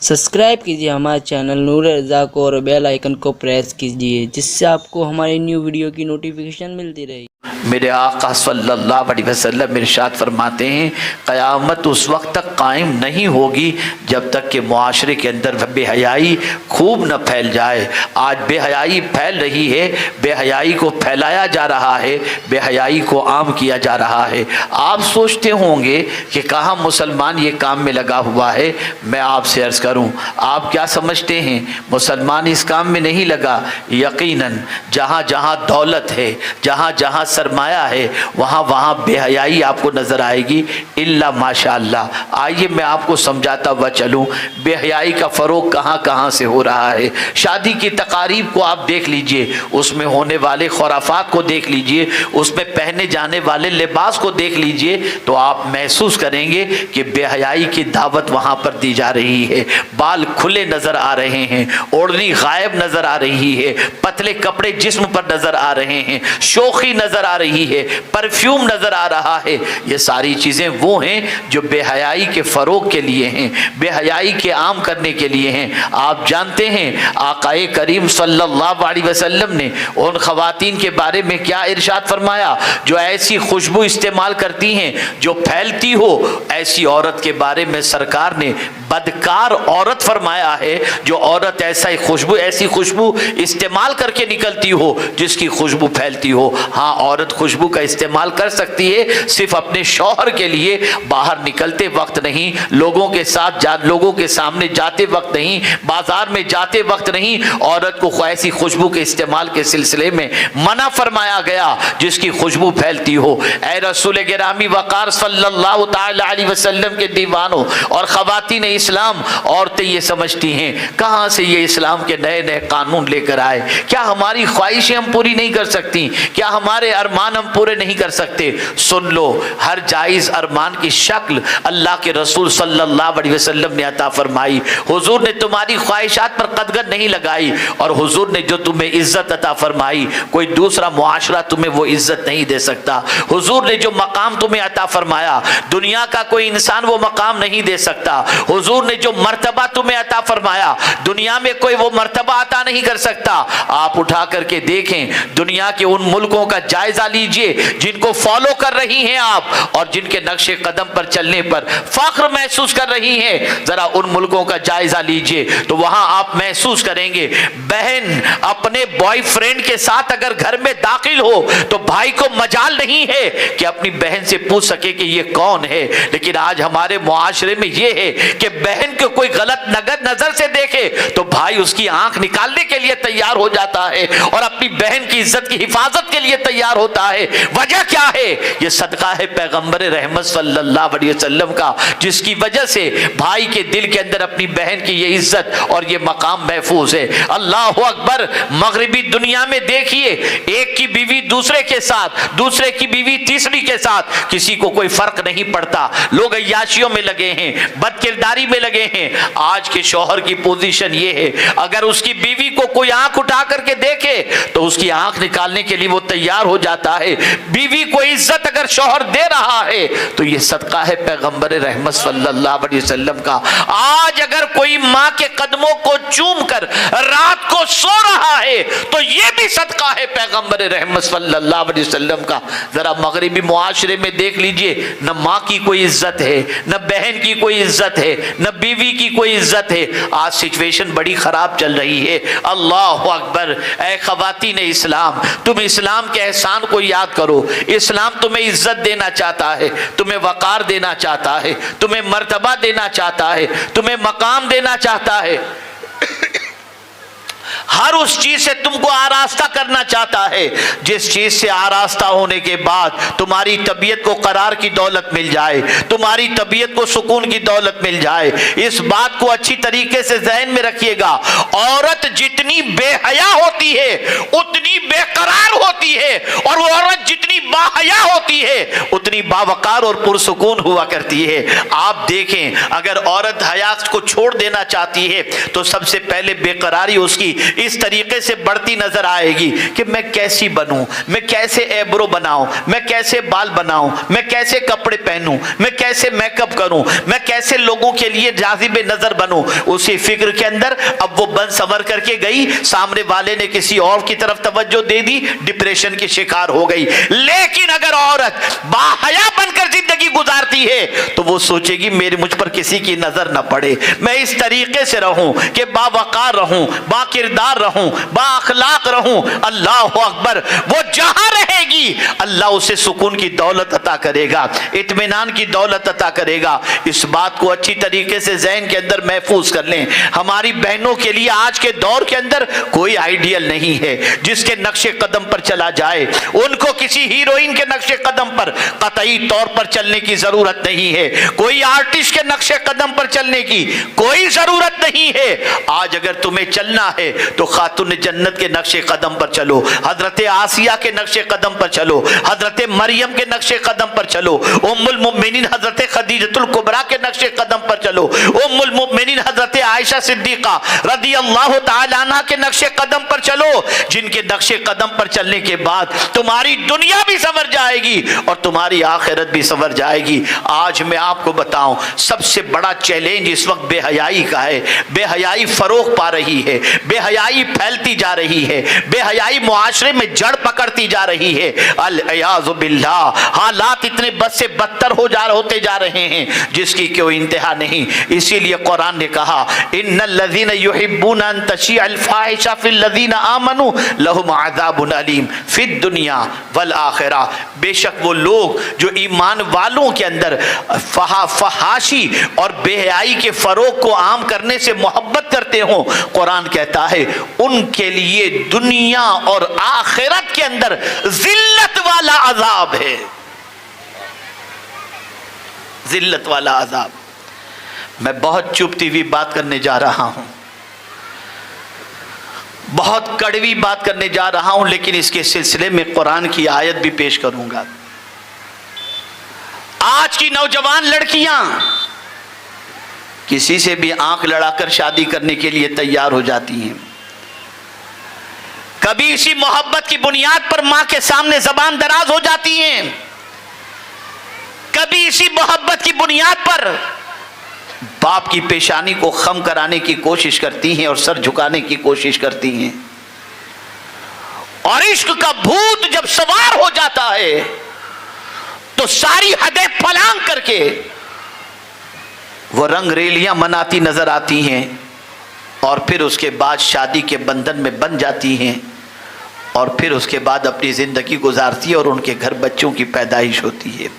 Subscribe कीजिए हमारे channel नूर रज़ा को और बेल आइकन को प्रेस कीजिए, जिससे आपको हमारी न्यू वीडियो की नोटिफिकेशन मिलती रहे। मेरे आका सल्लल्लाहु अलैहि वसल्लम इरशाद फरमाते हैं, क़यामत उस वक्त तक कायम नहीं होगी जब तक कि मुआशरे के अंदर बेहयाई खूब न फैल जाए। आज बेहयाई फैल रही है, बेहयाई को फैलाया जा रहा है, बेहयाई को आम किया जा रहा है। आप सोचते होंगे कि कहाँ मुसलमान ये काम में लगा हुआ है। मैं आपसे अर्ज़ करूँ, आप क्या समझते हैं मुसलमान इस काम में नहीं लगा? यकीनन जहाँ जहाँ दौलत है, जहाँ जहाँ सरमाया है, वहाँ वहाँ बेहयाई आपको नज़र आएगी इल्ला माशाअल्लाह। आइए मैं आपको समझाता हुआ चलूँ बेहयाई का फ़रोग कहाँ कहाँ से हो रहा है। शादी की तकारीब को आप देख लीजिए, उसमें होने वाले खुराफात को देख लीजिए, उसमें पहने जाने वाले लिबास को देख लीजिए, तो आप महसूस करेंगे कि बेहयाई की दावत वहाँ पर दी जा रही है। बाल खुले नज़र आ रहे हैं, ओढ़नी गायब नज़र आ रही है, पतले कपड़े जिस्म पर नज़र आ रहे हैं, शोखी नज़र आ रही है, परफ्यूम नज़र आ रहा है। ये सारी चीज़ें वो हैं जो बेहयाई के फ़रोग के लिए हैं, बेहयाई के आम करने के लिए हैं। आप जानते हैं आकाए करीम सल्लल्लाहु अलैहि वसल्लम ने उन ख़वातीन के बारे में क्या इरशाद फरमाया जो ऐसी खुशबू इस्तेमाल करती हैं जो फैलती हो। ऐसी औरत के बारे में सरकार ने बदकार औरत फरमाया है, जो औरत ऐसी खुशबू इस्तेमाल करके निकलती हो जिसकी खुशबू फैलती हो। हाँ, औरत खुशबू का इस्तेमाल कर सकती है, सिर्फ अपने शौहर के लिए, बाहर निकलते वक्त नहीं, लोगों के सामने जाते वक्त नहीं, बाजार में जाते वक्त नहीं। औरत को ऐसी खुशबू के इस्तेमाल के सिलसिले में मना फरमाया गया जिसकी खुशबू फैलती हो। ऐ रसूल गिरामी वकार सल्लल्लाहु तआला अलैहि वसल्लम के दीवानों और खवातीन इस्लाम, औरतें ये समझती हैं कहाँ से ये इस्लाम के नए नए कानून लेकर आए। क्या हमारी ख्वाहिशें हम पूरी नहीं कर सकती? क्या हमारे अरमान हम पूरे नहीं कर सकते? सुन लो, हर जायज़ अरमान की शक्ल अल्लाह के रसूल सल्लल्लाहु अलैहि वसल्लम ने अता फरमाई। हुजूर ने तुम्हारी ख्वाहिशात पर कदगन नहीं लगाई, और हुजूर ने जो तुम्हें इज्जत अता फरमाई कोई दूसरा मुआशरा तुम्हें वो इज्जत नहीं दे सकता। हुजूर ने जो मकाम तुम्हें अता फरमाया दुनिया का कोई इंसान वो मकाम नहीं दे सकता। हुजूर ने जो मर्तबा तुम्हें अता फरमाया दुनिया में कोई वो मर्तबा अता नहीं कर सकता। आप उठा करके देखें, दुनिया के उन मुल्कों का जायजा लीजिए जिनको फॉलो कर रही हैं आप, और जिनके नक्शे कदम पर चलने पर फख्र महसूस कर रही हैं। जरा उन मुल्कों का जायजा लीजिए तो वहां आप महसूस करेंगे बहन अपने बॉयफ्रेंड के साथ अगर घर में दाखिल हो तो भाई को मजाल नहीं है कि अपनी बहन से पूछ सके कि ये कौन है। लेकिन आज हमारे मुआशरे में ये है कि बहन को कोई गलत नजर से देखे तो भाई उसकी आंख निकालने के लिए तैयार हो जाता है और अपनी बहन की इज्जत की हिफाजत के लिए तैयार होता है। वजह क्या है? ये सदका है पैगंबर रहमत सल्लल्लाहु अलैहि वसल्लम का, जिसकी वजह से भाई के दिल के अंदर अपनी बहन की ये इज्जत और ये मकाम महफूज है। अल्लाह अकबर। मगरिबी दुनिया में देखिए, एक की बीवी दूसरे के साथ, दूसरे की बीवी तीसरी के साथ, किसी को कोई फर्क नहीं पड़ता। लोग अय्याशियों में लगे हैं, बदकिरदारी में लगे हैं। आज के शौहर की पोजीशन ये है, अगर उसकी बीवी को कोई आंख उठा करके देखे तो उसकी आंख निकालने के लिए वो तैयार हो जाता है। बीवी को इज्जत अगर शौहर दे रहा है तो ये सदका है पैगंबर रहमत सल्लल्लाहु अलैहि वसल्लम का। आज अगर कोई माँ के कदमों को चूम कर रात को सो रहा है तो ये भी सदका है पैगंबर रहमत सल्लल्लाहु अलैहि वसल्लम का। जरा मगरिबी मुआशरे में देख लीजिए, न माँ की कोई इज्जत है, न बहन की कोई इज्जत है, न बीवी की कोई इज्जत है। आज सिचुएशन बड़ी खराब चल रही है। अल्लाह अकबर। ऐ खवातीन इस्लाम, तुम इस्लाम के एहसान को याद करो। इस्लाम तुम्हें इज्जत देना चाहता है, तुम्हें वकार देना चाहता है, तुम्हें मर्तबा देना चाहता है, तुम्हें मकाम देना चाहता है। हर उस चीज से तुमको आरास्ता करना चाहता है जिस चीज से आरास्ता होने के बाद तुम्हारी तबीयत को करार की दौलत मिल जाए, तुम्हारी तबीयत को सुकून की दौलत मिल जाए। इस बात को अच्छी तरीके से ज़हन में रखिएगा। औरत जितनी बेहया होती है उतनी बेकरार होती है, और वो औरत जितनी बाहया होती है उतनी बावकार और पुरसुकून हुआ करती है। आप देखें, अगर औरत हया को छोड़ देना चाहती है तो सबसे पहले बेकरारी उसकी इस तरीके से बढ़ती नजर आएगी कि मैं कैसी बनूं, मैं कैसे एब्रो बनाऊं, मैं कैसे बाल बनाऊं, मैं कैसे कपड़े पहनूं, मैं कैसे मेकअप करूं, मैं कैसे लोगों के लिए जाज़िबे नजर बनूं। उसी फिक्र के अंदर अब वो बन संवर करके गई, सामने वाले ने किसी और की तरफ तवज्जो दे दी, डिप्रेशन की शिकार हो गई। लेकिन अगर औरत बाहया बनकर जिंदगी गुजारती है तो वो सोचेगी मेरे मुझ पर किसी की नजर न पड़े, मैं इस तरीके से रहूं कि बावकार रहूं, बाकिरदार रहूं, बाअखलाक रहूं। अल्लाह अकबर, वो जहां रहेगी अल्लाह उसे सुकून की दौलत अता करेगा, इत्मीनान की दौलत अता करेगा। इस बात को अच्छी तरीके से ज़हन के अंदर महफूज कर लें। हमारी बहनों के लिए आज के दौर के अंदर कोई आइडियल नहीं है जिसके नक्शे कदम पर चला जाए। उनको किसी हीरोइन के नक्शे कदम पर कतई तौर पर चलने की जरूरत नहीं है, कोई आर्टिस्ट के नक्शे कदम पर चलने की कोई जरूरत नहीं है। आज अगर तुम्हें चलना है तो खातून जन्नत के नक्शे कदम पर चलो, हजरत आसिया के नक्शे कदम पर चलो, हजरत मरियम के नक्शे कदम पर चलो, उम्मुल मुमिनीन हजरत खदीजतुल कुबरा के नक्शे कदम पर चलो, उम्मुल मुमिनीन हजरत आयशा सिद्दीका रदी अल्लाह तआला अन्हा के नक्शे कदम पर चलो, जिनके नक्शे कदम पर चलने के बाद तुम्हारी दुनिया भी संवर जाएगी और तुम्हारी आखिरत भी संवर जाएगी। आज मैं आपको बताऊं, सबसे बड़ा चैलेंज इस वक्त बेहयाई का है। बेहयाई फरोग पा रही है, बेहयाई फैलती जा रही है, बेहयाई मुआशरे में जड़ पकड़ती जा रही है। अल-इयाज़ु बिल्लाह, हालात इतने बद से बदतर होते जा रहे हैं जिसकी कोई इंतहा नहीं। इसीलिए कुरान ने कहा इन्नल्लज़ीना युहिब्बूना अन तशिअल फाहिशा फिल्लज़ीना आमनू लहुम अज़ाबुन अलीम फिद दुनिया वल आखिरा। बेशक वो लोग जो ईमान वालों के अंदर फहाशी और बेहयाई के फरोग को आम करने से मोहब्बत करते हो, कुरान कहता है उनके लिए दुनिया और आखिरत के अंदर जिल्लत वाला अजाब है, जिल्लत वाला अजाब। मैं बहुत चुभती हुई बात करने जा रहा हूं, बहुत कड़वी बात करने जा रहा हूं, लेकिन इसके सिलसिले में कुरान की आयत भी पेश करूंगा। आज की नौजवान लड़कियां किसी से भी आंख लड़ाकर शादी करने के लिए तैयार हो जाती हैं। कभी इसी मोहब्बत की बुनियाद पर मां के सामने जबान दराज हो जाती हैं, कभी इसी मोहब्बत की बुनियाद पर बाप की पेशानी को खम कराने की कोशिश करती हैं और सर झुकाने की कोशिश करती हैं। और इश्क का भूत जब सवार हो जाता है तो सारी हदें फलांग करके वो रंग रेलियां मनाती नजर आती हैं और फिर उसके बाद शादी के बंधन में बन जाती हैं और फिर उसके बाद अपनी जिंदगी गुजारती है और उनके घर बच्चों की पैदाइश होती है।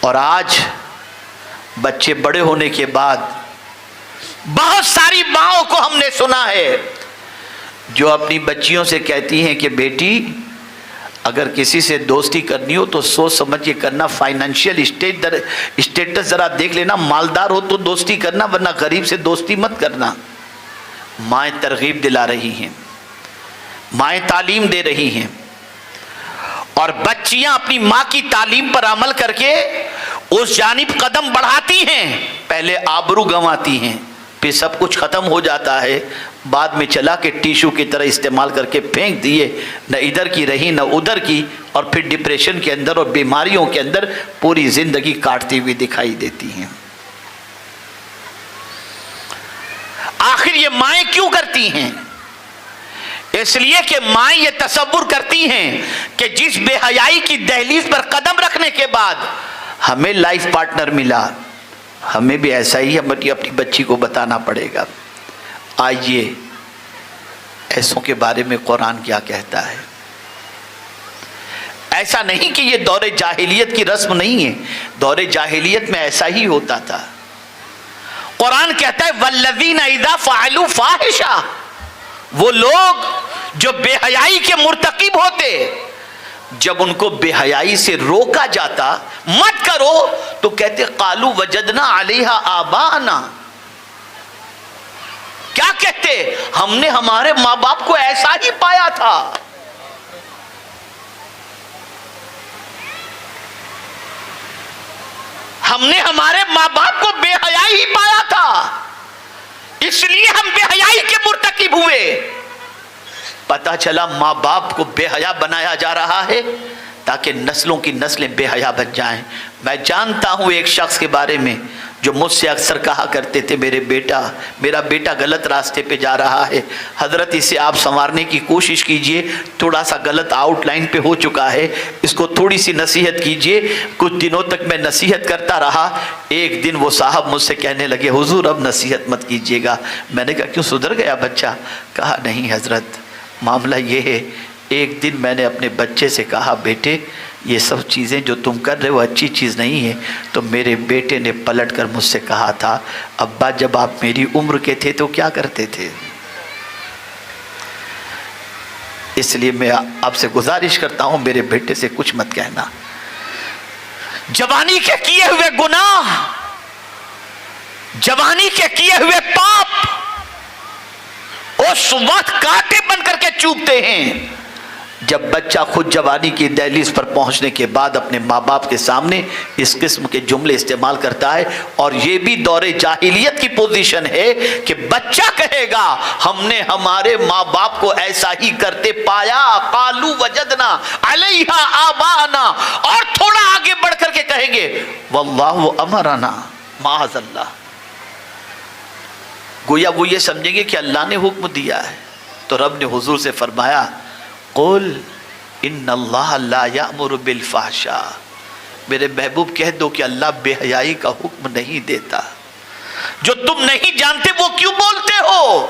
और आज बच्चे बड़े होने के बाद बहुत सारी माओं को हमने सुना है जो अपनी बच्चियों से कहती हैं कि बेटी अगर किसी से दोस्ती करनी हो तो सोच समझ के करना, फाइनेंशियल स्टेटस जरा देख लेना, मालदार हो तो दोस्ती करना वरना गरीब से दोस्ती मत करना। माएँ तरगीब दिला रही हैं, माएँ तालीम दे रही हैं और बच्चियां अपनी माँ की तालीम पर अमल करके उस जानिब कदम बढ़ाती हैं। पहले आबरू गंवाती हैं, फिर सब कुछ खत्म हो जाता है, बाद में चला के टिश्यू की तरह इस्तेमाल करके फेंक दिए, न इधर की रही न उधर की, और फिर डिप्रेशन के अंदर और बीमारियों के अंदर पूरी जिंदगी काटती हुई दिखाई देती हैं। आखिर ये माएँ क्यों करती हैं? इसलिए कि माएँ ये तसव्वुर करती हैं कि जिस बेहयाई की दहलीज पर कदम रखने के बाद हमें लाइफ पार्टनर मिला, हमें भी ऐसा ही अपनी बच्ची को बताना पड़ेगा। आइए ऐसों के बारे में कुरान क्या कहता है। ऐसा नहीं कि ये दौरे जाहिलियत की रस्म नहीं है, दौरे जाहिलियत में ऐसा ही होता था। कुरान कहता है वल्लज़ीना इज़ा फ़अलू फ़ाहिशा, वो लोग जो बेहयाई के मुर्तकिब होते, जब उनको बेहयाई से रोका जाता मत करो तो कहते कालू वजदना अलैहा आबाना। क्या कहते? हमने हमारे माँ बाप को ऐसा ही पाया था। हमने हमारे माँ बाप को बेहयाई ही पाया था, इसलिए हम बेहयाई के मुर्तकिब गायब हुए। पता चला माँ बाप को बेहया बनाया जा रहा है ताकि नस्लों की नस्लें बेहया बन जाएं। मैं जानता हूँ एक शख्स के बारे में जो मुझसे अक्सर कहा करते थे, मेरा बेटा गलत रास्ते पे जा रहा है, हजरत इसे आप संवारने की कोशिश कीजिए, थोड़ा सा गलत आउटलाइन पे हो चुका है, इसको थोड़ी सी नसीहत कीजिए। कुछ दिनों तक मैं नसीहत करता रहा। एक दिन वो साहब मुझसे कहने लगे, हुजूर अब नसीहत मत कीजिएगा। मैंने कहा क्यों, सुधर गया बच्चा? कहा नहीं हजरत, मामला ये है, एक दिन मैंने अपने बच्चे से कहा, बेटे ये सब चीज़ें जो तुम कर रहे हो अच्छी चीज़ नहीं है। तो मेरे बेटे ने पलट कर मुझसे कहा था, अब्बा जब आप मेरी उम्र के थे तो क्या करते थे? इसलिए मैं आपसे गुजारिश करता हूं, मेरे बेटे से कुछ मत कहना। जवानी के किए हुए गुनाह, जवानी के किए हुए पाप उस वक्त कांटे बन करके चुभते हैं जब बच्चा खुद जवानी की दहलीज पर पहुंचने के बाद अपने माँ बाप के सामने इस किस्म के जुमले इस्तेमाल करता है। और ये भी दौरे जाहिलियत की पोजीशन है कि बच्चा कहेगा हमने हमारे माँ बाप को ऐसा ही करते पाया, कालू वजदना अलैहा आबाना, और थोड़ा आगे बढ़ करके कहेंगे वल्लाहु अमरना माअज़ल्लाह। गोया वो ये समझेंगे कि अल्लाह ने हुक्म दिया है। तो रब ने हुजूर से फरमाया, कुल इन्नल्लाह ला यामुरु बिल फहशा, मेरे महबूब कह दो कि अल्लाह बेहयाई का हुक्म नहीं देता। जो तुम नहीं जानते वो क्यों बोलते हो?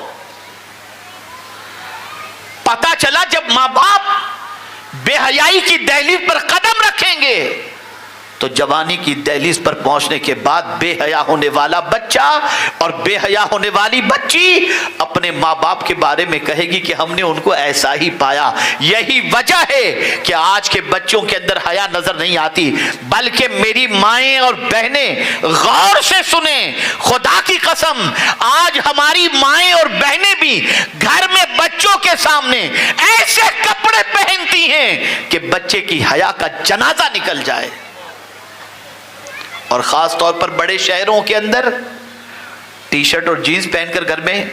पता चला जब माँ बाप बेहयाई की दहलीज पर कदम रखेंगे तो जवानी की दहलीज पर पहुंचने के बाद बेहया होने वाला बच्चा और बेहया होने वाली बच्ची अपने माँ बाप के बारे में कहेगी कि हमने उनको ऐसा ही पाया। यही वजह है कि आज के बच्चों के अंदर हया नजर नहीं आती। बल्कि मेरी माएं और बहनें गौर से सुने, खुदा की कसम, आज हमारी माएं और बहनें भी घर में बच्चों के सामने ऐसे कपड़े पहनती हैं कि बच्चे की हया का जनाजा निकल जाए। और ख़ास तौर पर बड़े शहरों के अंदर टी शर्ट और जीन्स पहनकर घर में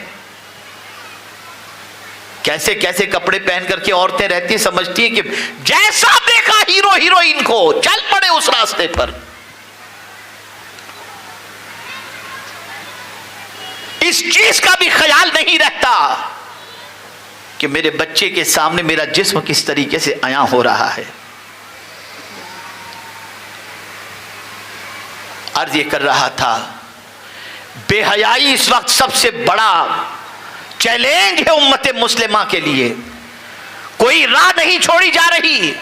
कैसे कैसे कपड़े पहन करके औरतें रहती हैं, समझती हैं कि जैसा देखा हीरो हीरोइन को चल पड़े उस रास्ते पर। इस चीज का भी ख्याल नहीं रहता कि मेरे बच्चे के सामने मेरा जिस्म किस तरीके से आया हो रहा है। अर्ज ये कर रहा था, बेहयाई इस वक्त सबसे बड़ा चैलेंज है उम्मत मुस्लिमा के लिए। कोई राह नहीं छोड़ी जा रही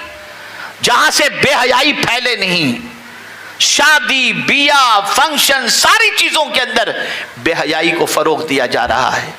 जहां से बेहयाई फैले नहीं। शादी, बियाह, फंक्शन, सारी चीजों के अंदर बेहयाई को फरोग दिया जा रहा है।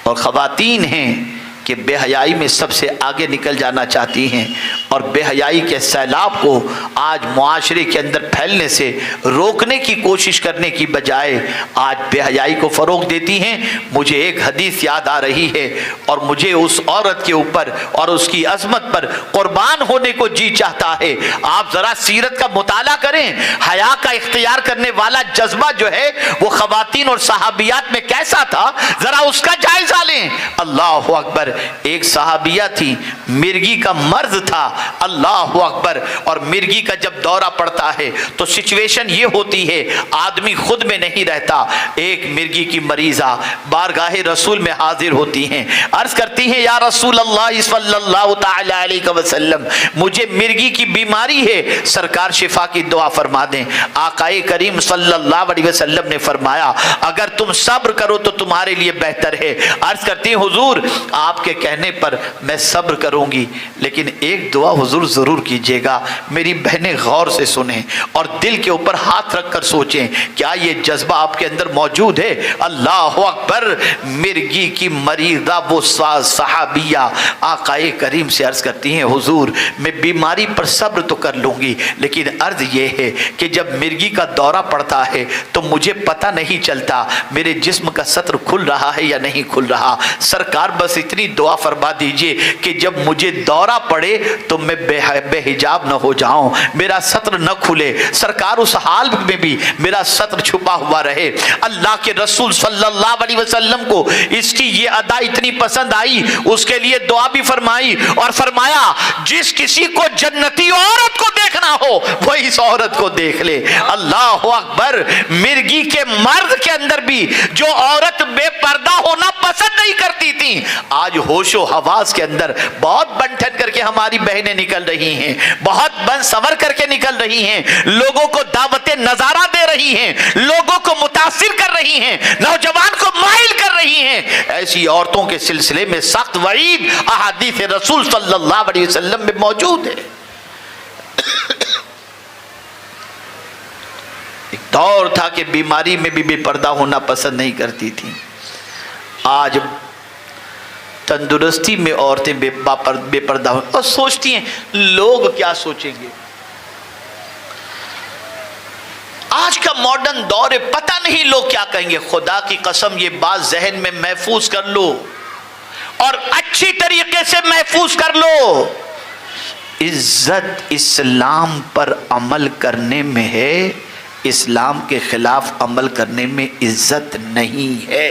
और खवातीन हैं कि बेहयाई में सबसे आगे निकल जाना चाहती हैं और बेहयाई के सैलाब को आज मुआशरे के अंदर फैलने से रोकने की कोशिश करने की बजाय आज बेहयाई को फ़रोग देती हैं। मुझे एक हदीस याद आ रही है और मुझे उस औरत के ऊपर और उसकी अज़मत पर कुर्बान होने को जी चाहता है। आप ज़रा सीरत का मुताला करें, हया का इख्तियार करने वाला जज्बा जो है वो ख़वातीन और सहाबियात में कैसा था, ज़रा उसका जायज़ा लें। अल्लाह अकबर। एक सहाबिया थी, मिर्गी का मर्ज था, अल्लाह अकबर। और मिर्गी का जब दौरा पड़ता है तो सिचुएशन ये होती है, आदमी खुद में नहीं रहता। एक मिर्गी की मरीजा बारगाहे रसूल में हाजिर होती हैं, अर्ज करती हैं, या रसूल अल्लाह सल्लल्लाहु तआला अलैहि वसल्लम, मुझे मिर्गी की बीमारी है, सरकार शिफा की दुआ फरमा दें। आकाए करीम सल्लल्लाहु अलैहि वसल्लम ने फरमाया, अगर तुम सब्र करो तो तुम्हारे लिए बेहतर है। अर्ज करती हैं, हुजूर आपके कहने पर मैं सब्र करूंगी, लेकिन एक दुआ हुजूर जरूर कीजिएगा। मेरी बहनें गौर से सुने और दिल के ऊपर हाथ रखकर सोचें, क्या ये जज्बा आपके अंदर मौजूद है? अल्लाह अकबर। मिर्गी की मरीदा वो सहाबिया आकाए करीम से अर्ज करती हैं, हुजूर मैं बीमारी पर सब्र तो कर लूंगी, लेकिन अर्ज ये है कि जब मिर्गी का दौरा पड़ता है तो मुझे पता नहीं चलता मेरे जिस्म का सत्र खुल रहा है या नहीं खुल रहा। सरकार बस इतनी दुआ फरमा दीजिए कि जब मुझे दौरा पड़े तो मैं बेहिजाब न हो जाऊं, मेरा सत्र न खुले, सरकार उस हाल में भी मेरा सत्र छुपा हुआ रहे। अल्लाह के रसूल सल्लल्लाहु अलैहि वसल्लम को इसकी ये अदा इतनी पसंद आई, उसके लिए दुआ भी फरमाई और फरमाया जिस किसी को जन्नती औरत को देखना हो वो इस औरत को देख ले। अल्लाह अकबर। मिर्गी के मर्द के अंदर भी जो औरत बेपर्दा होना पसंद नहीं करती थी, आज होशो हवास के अंदर बहुत बंठन करके हमारी बहनें निकल रही हैं, बहुत बन सवर करके निकल रही हैं, लोगों को दावतें नजारा दे रही हैं, लोगों को मुतासिर कर रही हैं, नौजवान को माइल कर रही हैं। ऐसी औरतों के सिलसिले में सख्त वईद अहादीस रसूल सल्लल्लाहु अलैहि वसल्लम में मौजूद है। एक दौर था कि बीमारी में भी बेपर्दा होना पसंद नहीं करती थी, आज तंदुरुस्ती में औरतें बेपर्दा हो और सोचती हैं लोग क्या सोचेंगे। आज का मॉडर्न दौर है, पता नहीं लोग क्या कहेंगे। खुदा की कसम ये बात जहन में महफूज कर लो और अच्छी तरीके से महफूज कर लो, इज्जत इस्लाम पर अमल करने में है, इस्लाम के खिलाफ अमल करने में इज्जत नहीं है।